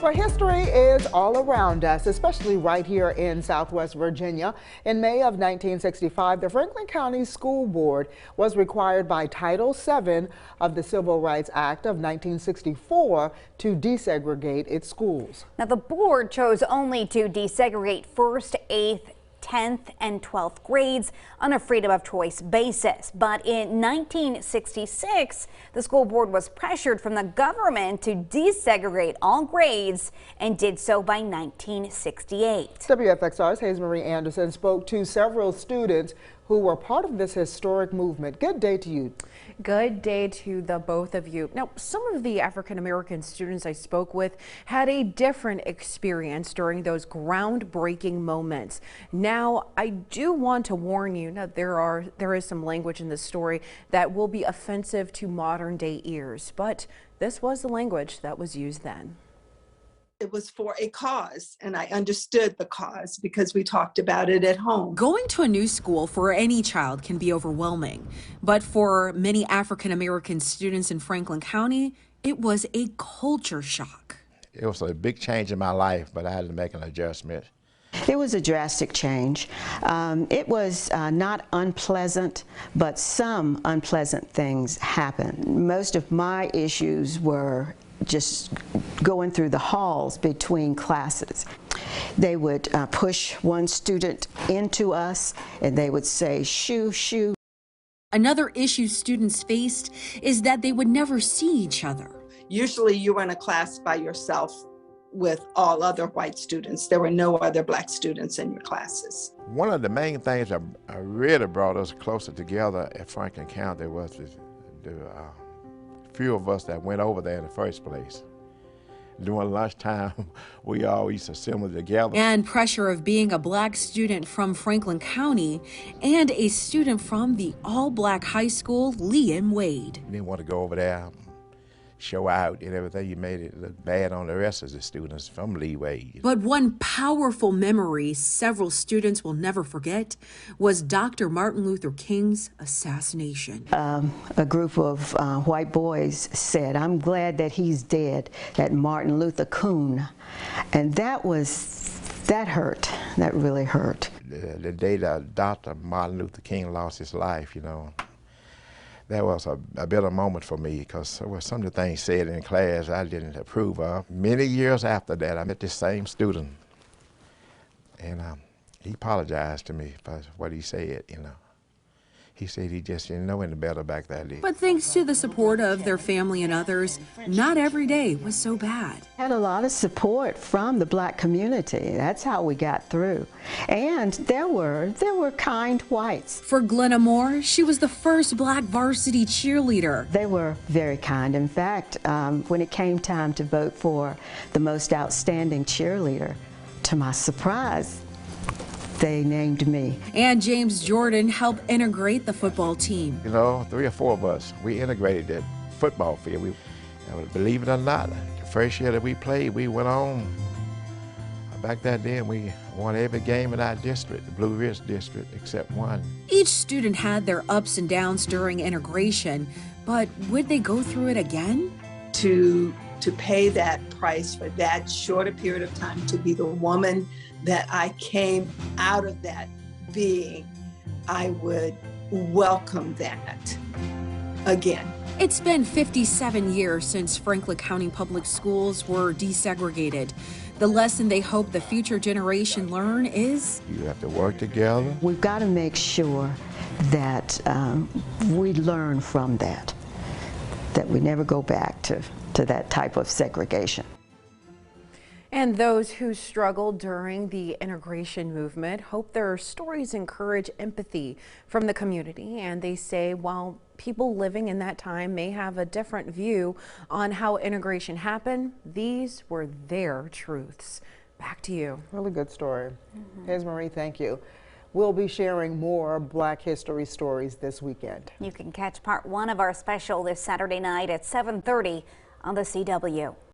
Well, history is all around us, especially right here in Southwest Virginia. In May of 1965, the Franklin County School Board was required by Title VII of the Civil Rights Act of 1964 to desegregate its schools. Now, the board chose only to desegregate 1st, 8th, 10th and 12th grades on a freedom of choice basis. But in 1966, the school board was pressured from the government to desegregate all grades and did so by 1968. WFXR's Hayes Marie Anderson spoke to several students who were part of this historic movement. Good day to you. Good day to the both of you. Now, some of the African-American students I spoke with had a different experience during those groundbreaking moments. Now, I do want to warn you that there is some language in this story that will be offensive to modern day ears, but this was the language that was used then. It was for a cause, and I understood the cause because we talked about it at home. Going to a new school for any child can be overwhelming, but for many African-American students in Franklin County, it was a culture shock. It was a big change in my life, but I had to make an adjustment. It was a drastic change. It was not unpleasant, but some unpleasant things happened. Most of my issues were just going through the halls between classes. They would push one student into us and they would say, shoo, shoo. Another issue students faced is that they would never see each other. Usually you were in a class by yourself with all other white students. There were no other black students in your classes. One of the main things that really brought us closer together at Franklin County was the few of us that went over there in the first place. During lunchtime, we all used to assemble together. And pressure of being a black student from Franklin County and a student from the all-black high school, Lee and Wade. You didn't want to go over there, show out and everything. You made it look bad on the rest of the students from Lee Wade. But one powerful memory several students will never forget was Dr. Martin Luther King's assassination. A group of white boys said, "I'm glad that he's dead, that Martin Luther Coon." And that hurt. That really hurt. The day that Dr. Martin Luther King lost his life, you know, that was a bitter moment for me because there were some of the things said in class I didn't approve of. Many years after that, I met this same student, and he apologized to me for what he said, you know. He said he just didn't know any better back that day. But thanks to the support of their family and others, not every day was so bad. Had a lot of support from the black community. That's how we got through. And there were kind whites. For Glenna Moore, she was the first black varsity cheerleader. They were very kind. In fact, when it came time to vote for the most outstanding cheerleader, to my surprise, they named me. And James Jordan helped integrate the football team. You know, 3 or 4 of us, we integrated that football field. Believe it or not, the first year that we played, we went on. Back that day, we won every game in our district, the Blue Ridge district, except one. Each student had their ups and downs during integration, but would they go through it again? To pay that price for that shorter period of time, to be the woman that I came out of that being, I would welcome that again. It's been 57 years since Franklin County Public Schools were desegregated. The lesson they hope the future generation learn is you have to work together. We've got to make sure that we learn from that we never go back to that type of segregation. And those who struggled during the integration movement hope their stories encourage empathy from the community. And they say while people living in that time may have a different view on how integration happened, these were their truths. Back to you. Really good story. Hayes Marie, thank you. We'll be sharing more Black history stories this weekend. You can catch part 1 of our special this Saturday night at 7:30 on the CW.